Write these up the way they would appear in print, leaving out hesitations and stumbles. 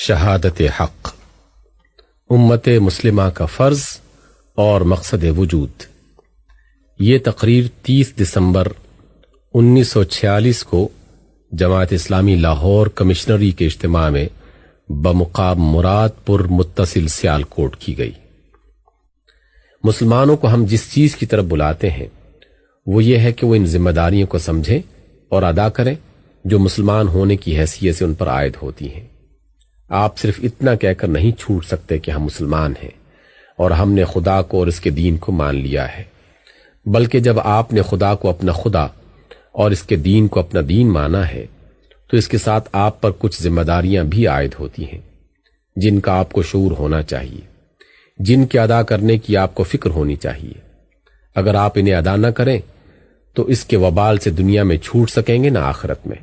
شہادت حق، امت مسلمہ کا فرض اور مقصد وجود۔ یہ تقریر 30 دسمبر 1946 کو جماعت اسلامی لاہور کمشنری کے اجتماع میں بمقام مراد پور متصل سیالکوٹ کی گئی۔ مسلمانوں کو ہم جس چیز کی طرف بلاتے ہیں وہ یہ ہے کہ وہ ان ذمہ داریوں کو سمجھیں اور ادا کریں جو مسلمان ہونے کی حیثیت سے ان پر عائد ہوتی ہیں۔ آپ صرف اتنا کہہ کر نہیں چھوٹ سکتے کہ ہم مسلمان ہیں اور ہم نے خدا کو اور اس کے دین کو مان لیا ہے، بلکہ جب آپ نے خدا کو اپنا خدا اور اس کے دین کو اپنا دین مانا ہے تو اس کے ساتھ آپ پر کچھ ذمہ داریاں بھی عائد ہوتی ہیں جن کا آپ کو شعور ہونا چاہیے، جن کے ادا کرنے کی آپ کو فکر ہونی چاہیے۔ اگر آپ انہیں ادا نہ کریں تو اس کے وبال سے دنیا میں چھوٹ سکیں گے نہ آخرت میں۔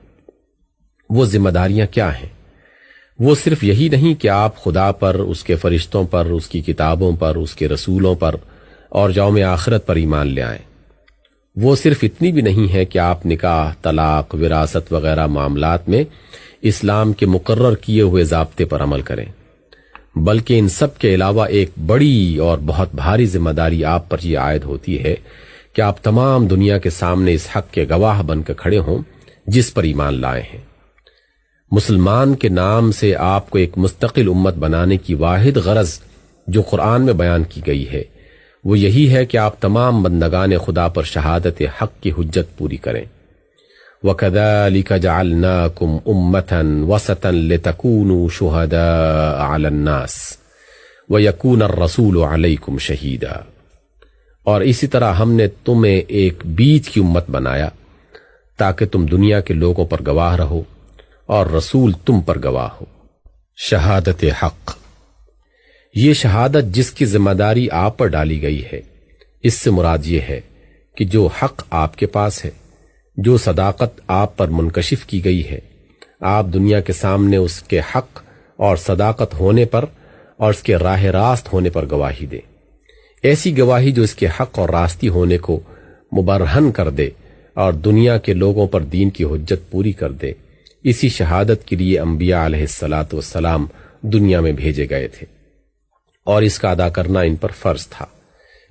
وہ ذمہ داریاں کیا ہیں؟ وہ صرف یہی نہیں کہ آپ خدا پر، اس کے فرشتوں پر، اس کی کتابوں پر، اس کے رسولوں پر اور یوم آخرت پر ایمان لے آئیں۔ وہ صرف اتنی بھی نہیں ہے کہ آپ نکاح، طلاق، وراثت وغیرہ معاملات میں اسلام کے مقرر کیے ہوئے ضابطے پر عمل کریں، بلکہ ان سب کے علاوہ ایک بڑی اور بہت بھاری ذمہ داری آپ پر یہ عائد ہوتی ہے کہ آپ تمام دنیا کے سامنے اس حق کے گواہ بن کر کھڑے ہوں جس پر ایمان لائے ہیں۔ مسلمان کے نام سے آپ کو ایک مستقل امت بنانے کی واحد غرض جو قرآن میں بیان کی گئی ہے وہ یہی ہے کہ آپ تمام بندگان خدا پر شہادت حق کی حجت پوری کریں۔ وَكَذَلِكَ جَعَلْنَاكُمْ أُمَّةً وَسَطًا لِتَكُونُوا شُهَدَاءَ عَلَى النَّاسِ وَيَكُونَ الرَّسُولُ عَلَيْكُمْ شَهِيدًا، اور اسی طرح ہم نے تمہیں ایک بیچ کی امت بنایا تاکہ تم دنیا کے لوگوں پر گواہ رہو اور رسول تم پر گواہ ہو۔ شہادت حق، یہ شہادت جس کی ذمہ داری آپ پر ڈالی گئی ہے، اس سے مراد یہ ہے کہ جو حق آپ کے پاس ہے، جو صداقت آپ پر منکشف کی گئی ہے، آپ دنیا کے سامنے اس کے حق اور صداقت ہونے پر اور اس کے راہ راست ہونے پر گواہی دیں۔ ایسی گواہی جو اس کے حق اور راستی ہونے کو مبرہن کر دے اور دنیا کے لوگوں پر دین کی حجت پوری کر دے۔ اسی شہادت کے لیے انبیاء علیہ الصلاۃ والسلام دنیا میں بھیجے گئے تھے اور اس کا ادا کرنا ان پر فرض تھا۔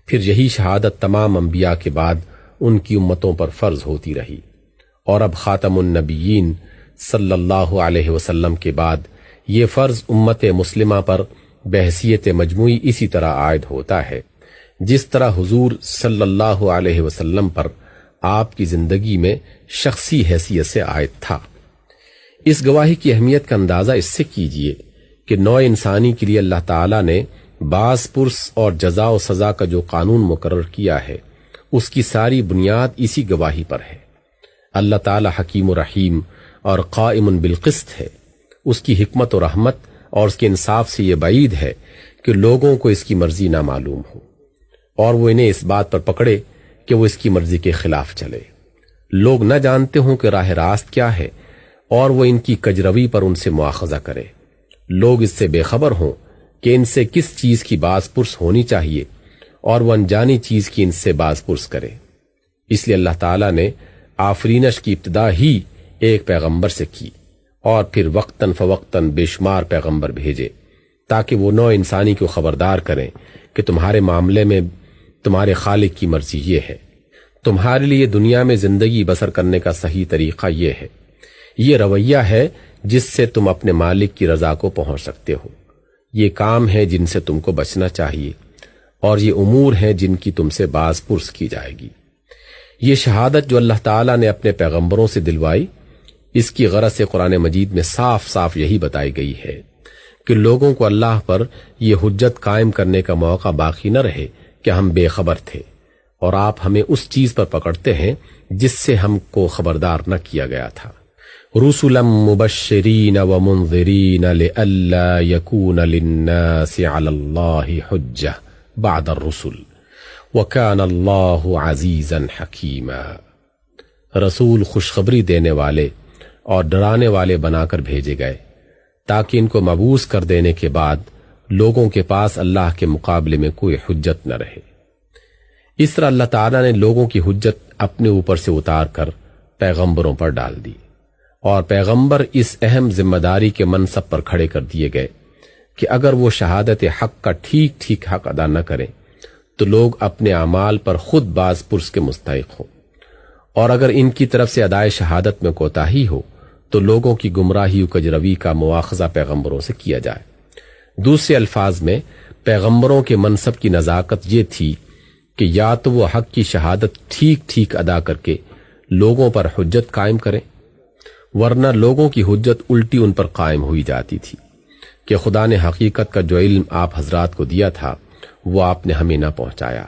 پھر یہی شہادت تمام انبیاء کے بعد ان کی امتوں پر فرض ہوتی رہی، اور اب خاتم النبیین صلی اللہ علیہ وسلم کے بعد یہ فرض امت مسلمہ پر بحیثیت مجموعی اسی طرح عائد ہوتا ہے جس طرح حضور صلی اللہ علیہ وسلم پر آپ کی زندگی میں شخصی حیثیت سے عائد تھا۔ اس گواہی کی اہمیت کا اندازہ اس سے کیجئے کہ نوع انسانی کے لیے اللہ تعالیٰ نے باز پرس اور جزا و سزا کا جو قانون مقرر کیا ہے اس کی ساری بنیاد اسی گواہی پر ہے۔ اللہ تعالیٰ حکیم و رحیم اور قائم بالقسط ہے۔ اس کی حکمت و رحمت اور اس کے انصاف سے یہ بعید ہے کہ لوگوں کو اس کی مرضی نہ معلوم ہو اور وہ انہیں اس بات پر پکڑے کہ وہ اس کی مرضی کے خلاف چلے۔ لوگ نہ جانتے ہوں کہ راہ راست کیا ہے اور وہ ان کی کجروی پر ان سے مواخذہ کرے۔ لوگ اس سے بے خبر ہوں کہ ان سے کس چیز کی باز پرس ہونی چاہیے اور وہ انجانی چیز کی ان سے باز پرس کرے۔ اس لیے اللہ تعالیٰ نے آفرینش کی ابتدا ہی ایک پیغمبر سے کی اور پھر وقتاً فوقتاً بے شمار پیغمبر بھیجے تاکہ وہ نوع انسانی کو خبردار کریں کہ تمہارے معاملے میں تمہارے خالق کی مرضی یہ ہے، تمہارے لیے دنیا میں زندگی بسر کرنے کا صحیح طریقہ یہ ہے، یہ رویہ ہے جس سے تم اپنے مالک کی رضا کو پہنچ سکتے ہو، یہ کام ہے جن سے تم کو بچنا چاہیے اور یہ امور ہیں جن کی تم سے باز پرس کی جائے گی۔ یہ شہادت جو اللہ تعالیٰ نے اپنے پیغمبروں سے دلوائی، اس کی غرض سے قرآن مجید میں صاف صاف یہی بتائی گئی ہے کہ لوگوں کو اللہ پر یہ حجت قائم کرنے کا موقع باقی نہ رہے کہ ہم بے خبر تھے اور آپ ہمیں اس چیز پر پکڑتے ہیں جس سے ہم کو خبردار نہ کیا گیا تھا۔ رسلا مبشرین ومنذرین لئلا یکون للناس علی اللہ حجہ بعد الرسل وکان اللہ عزیزا حکیما۔ رسول خوشخبری دینے والے اور ڈرانے والے بنا کر بھیجے گئے تاکہ ان کو مبعوث کر دینے کے بعد لوگوں کے پاس اللہ کے مقابلے میں کوئی حجت نہ رہے۔ اس طرح اللہ تعالیٰ نے لوگوں کی حجت اپنے اوپر سے اتار کر پیغمبروں پر ڈال دی اور پیغمبر اس اہم ذمہ داری کے منصب پر کھڑے کر دیے گئے کہ اگر وہ شہادت حق کا ٹھیک ٹھیک حق ادا نہ کریں تو لوگ اپنے اعمال پر خود باز پرس کے مستحق ہوں، اور اگر ان کی طرف سے ادائے شہادت میں کوتاہی ہو تو لوگوں کی گمراہی و کجروی کا مواخذہ پیغمبروں سے کیا جائے۔ دوسرے الفاظ میں پیغمبروں کے منصب کی نزاکت یہ تھی کہ یا تو وہ حق کی شہادت ٹھیک ٹھیک ادا کر کے لوگوں پر حجت قائم کریں، ورنہ لوگوں کی حجت الٹی ان پر قائم ہوئی جاتی تھی کہ خدا نے حقیقت کا جو علم آپ حضرات کو دیا تھا وہ آپ نے ہمیں نہ پہنچایا،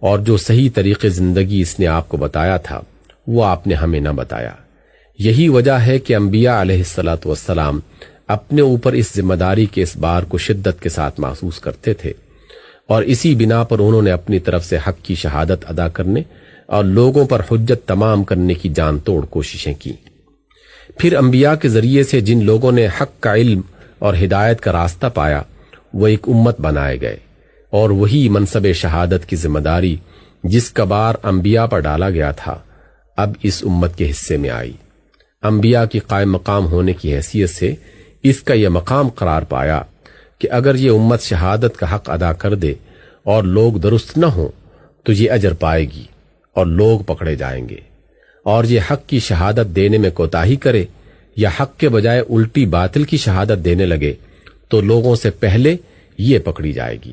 اور جو صحیح طریقے زندگی اس نے آپ کو بتایا تھا وہ آپ نے ہمیں نہ بتایا۔ یہی وجہ ہے کہ انبیاء علیہ الصلاۃ والسلام اپنے اوپر اس ذمہ داری کے اس بار کو شدت کے ساتھ محسوس کرتے تھے، اور اسی بنا پر انہوں نے اپنی طرف سے حق کی شہادت ادا کرنے اور لوگوں پر حجت تمام کرنے کی جان توڑ کوششیں کی۔ پھر انبیاء کے ذریعے سے جن لوگوں نے حق کا علم اور ہدایت کا راستہ پایا وہ ایک امت بنائے گئے، اور وہی منصب شہادت کی ذمہ داری جس کا بار انبیاء پر ڈالا گیا تھا اب اس امت کے حصے میں آئی۔ انبیاء کی قائم مقام ہونے کی حیثیت سے اس کا یہ مقام قرار پایا کہ اگر یہ امت شہادت کا حق ادا کر دے اور لوگ درست نہ ہوں تو یہ اجر پائے گی اور لوگ پکڑے جائیں گے، اور یہ حق کی شہادت دینے میں کوتاہی کرے یا حق کے بجائے الٹی باطل کی شہادت دینے لگے تو لوگوں سے پہلے یہ پکڑی جائے گی۔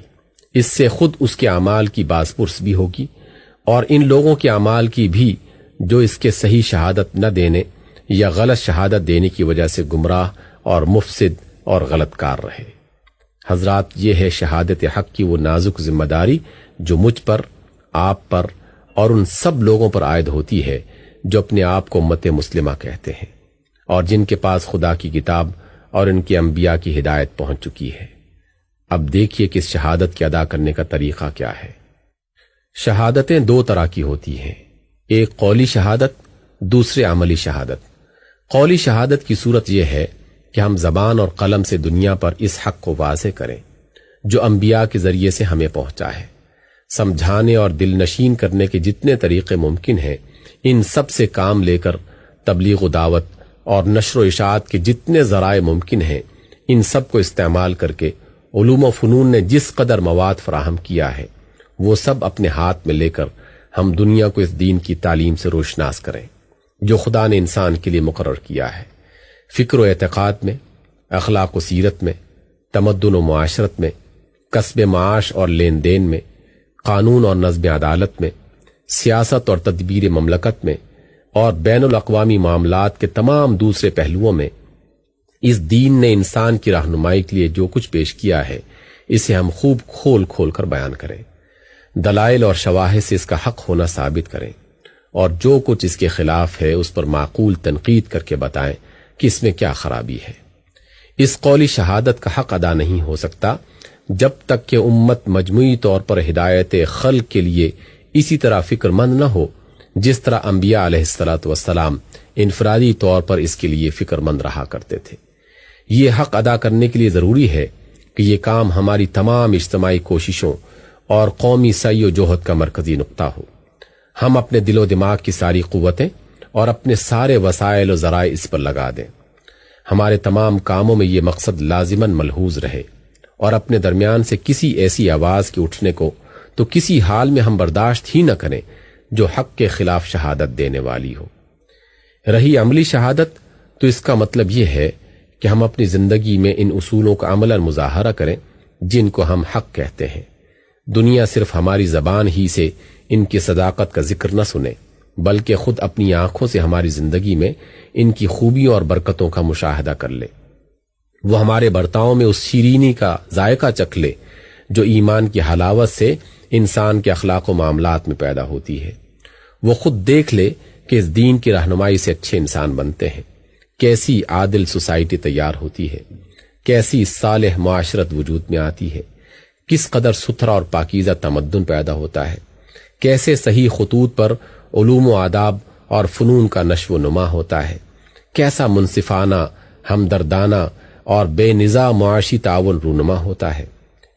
اس سے خود اس کے اعمال کی باز پرس بھی ہوگی، اور ان لوگوں کے اعمال کی بھی جو اس کے صحیح شہادت نہ دینے یا غلط شہادت دینے کی وجہ سے گمراہ اور مفسد اور غلط کار رہے۔ حضرات، یہ ہے شہادت حق کی وہ نازک ذمہ داری جو مجھ پر، آپ پر اور ان سب لوگوں پر عائد ہوتی ہے جو اپنے آپ کو امت مسلمہ کہتے ہیں اور جن کے پاس خدا کی کتاب اور ان کے انبیاء کی ہدایت پہنچ چکی ہے۔ اب دیکھیے کہ اس شہادت کے ادا کرنے کا طریقہ کیا ہے۔ شہادتیں دو طرح کی ہوتی ہیں، ایک قولی شہادت، دوسرے عملی شہادت۔ قولی شہادت کی صورت یہ ہے کہ ہم زبان اور قلم سے دنیا پر اس حق کو واضح کریں جو انبیاء کے ذریعے سے ہمیں پہنچا ہے۔ سمجھانے اور دل نشین کرنے کے جتنے طریقے ممکن ہیں ان سب سے کام لے کر تبلیغ و دعوت اور نشر و اشاعت کے جتنے ذرائع ممکن ہیں ان سب کو استعمال کر کے علوم و فنون نے جس قدر مواد فراہم کیا ہے وہ سب اپنے ہاتھ میں لے کر ہم دنیا کو اس دین کی تعلیم سے روشناس کریں جو خدا نے انسان کے لیے مقرر کیا ہے، فکر و اعتقاد میں، اخلاق و سیرت میں، تمدن و معاشرت میں، کسب معاش اور لین دین میں، قانون اور نظم عدالت میں، سیاست اور تدبیر مملکت میں، اور بین الاقوامی معاملات کے تمام دوسرے پہلوؤں میں اس دین نے انسان کی رہنمائی کے لیے جو کچھ پیش کیا ہے اسے ہم خوب کھول کھول کر بیان کریں، دلائل اور شواہد سے اس کا حق ہونا ثابت کریں، اور جو کچھ اس کے خلاف ہے اس پر معقول تنقید کر کے بتائیں کہ اس میں کیا خرابی ہے۔ اس قولی شہادت کا حق ادا نہیں ہو سکتا جب تک کہ امت مجموعی طور پر ہدایت خلق کے لیے اسی طرح فکر مند نہ ہو جس طرح انبیاء علیہ الصلاۃ والسلام انفرادی طور پر اس کے لیے فکر مند رہا کرتے تھے۔ یہ حق ادا کرنے کے لیے ضروری ہے کہ یہ کام ہماری تمام اجتماعی کوششوں اور قومی سعی و جہد کا مرکزی نقطہ ہو۔ ہم اپنے دل و دماغ کی ساری قوتیں اور اپنے سارے وسائل و ذرائع اس پر لگا دیں۔ ہمارے تمام کاموں میں یہ مقصد لازماً ملحوظ رہے، اور اپنے درمیان سے کسی ایسی آواز کے اٹھنے کو تو کسی حال میں ہم برداشت ہی نہ کریں جو حق کے خلاف شہادت دینے والی ہو۔ رہی عملی شہادت تو اس کا مطلب یہ ہے کہ ہم اپنی زندگی میں ان اصولوں کا عملاً مظاہرہ کریں جن کو ہم حق کہتے ہیں۔ دنیا صرف ہماری زبان ہی سے ان کی صداقت کا ذکر نہ سنے بلکہ خود اپنی آنکھوں سے ہماری زندگی میں ان کی خوبیوں اور برکتوں کا مشاہدہ کر لے۔ وہ ہمارے برتاؤں میں اس شیرینی کا ذائقہ چکھ لے جو ایمان کی حلاوت سے انسان کے اخلاق و معاملات میں پیدا ہوتی ہے۔ وہ خود دیکھ لے کہ اس دین کی رہنمائی سے اچھے انسان بنتے ہیں، کیسی عادل سوسائٹی تیار ہوتی ہے، کیسی صالح معاشرت وجود میں آتی ہے، کس قدر ستھرا اور پاکیزہ تمدن پیدا ہوتا ہے، کیسے صحیح خطوط پر علوم و آداب اور فنون کا نشو و نما ہوتا ہے، کیسا منصفانہ، ہمدردانہ اور بے نظا معاشی تعاون رونما ہوتا ہے،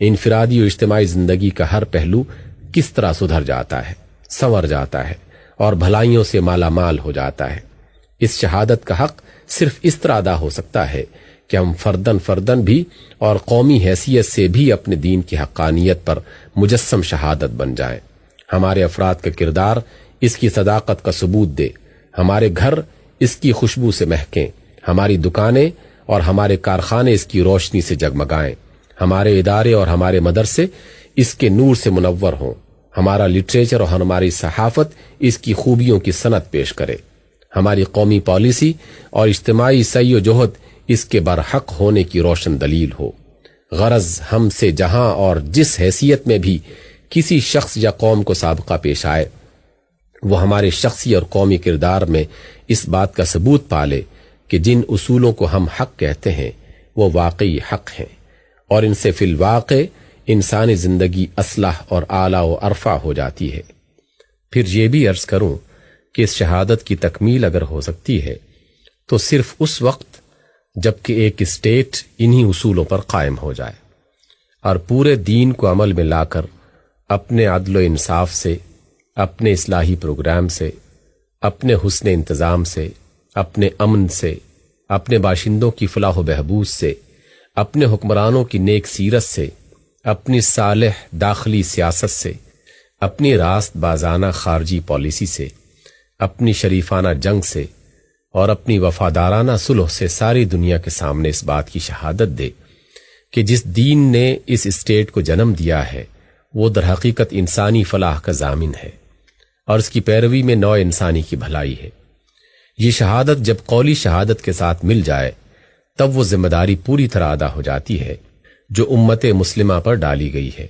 انفرادی و اجتماعی زندگی کا ہر پہلو کس طرح سدھر جاتا ہے، سنور جاتا ہے اور بھلائیوں سے مالا مال ہو جاتا ہے۔ اس شہادت کا حق صرف اس طرح ادا ہو سکتا ہے کہ ہم فردن بھی اور قومی حیثیت سے بھی اپنے دین کی حقانیت پر مجسم شہادت بن جائیں. ہمارے افراد کا کردار اس کی صداقت کا ثبوت دے. ہمارے گھر اس کی خوشبو سے مہکیں. ہماری دکانیں اور ہمارے کارخانے اس کی روشنی سے جگمگائیں. ہمارے ادارے اور ہمارے مدرسے اس کے نور سے منور ہوں. ہمارا لٹریچر اور ہماری صحافت اس کی خوبیوں کی صنعت پیش کرے. ہماری قومی پالیسی اور اجتماعی سعی و جہد اس کے برحق ہونے کی روشن دلیل ہو. غرض ہم سے جہاں اور جس حیثیت میں بھی کسی شخص یا قوم کو سابقہ پیش آئے، وہ ہمارے شخصی اور قومی کردار میں اس بات کا ثبوت پالے کہ جن اصولوں کو ہم حق کہتے ہیں وہ واقعی حق ہیں، اور ان سے فی الواقع انسانی زندگی اصلح اور اعلیٰ و ارفع ہو جاتی ہے. پھر یہ بھی عرض کروں کہ اس شہادت کی تکمیل اگر ہو سکتی ہے تو صرف اس وقت جبکہ ایک اسٹیٹ انہی اصولوں پر قائم ہو جائے اور پورے دین کو عمل میں لا کر اپنے عدل و انصاف سے، اپنے اصلاحی پروگرام سے، اپنے حسن انتظام سے، اپنے امن سے، اپنے باشندوں کی فلاح و بہبود سے، اپنے حکمرانوں کی نیک سیرت سے، اپنی صالح داخلی سیاست سے، اپنی راست بازانہ خارجی پالیسی سے، اپنی شریفانہ جنگ سے اور اپنی وفادارانہ صلح سے ساری دنیا کے سامنے اس بات کی شہادت دے کہ جس دین نے اس اسٹیٹ کو جنم دیا ہے وہ در حقیقت انسانی فلاح کا ضامن ہے اور اس کی پیروی میں نوع انسانی کی بھلائی ہے. یہ شہادت جب قولی شہادت کے ساتھ مل جائے تب وہ ذمہ داری پوری طرح ادا ہو جاتی ہے جو امت مسلمہ پر ڈالی گئی ہے.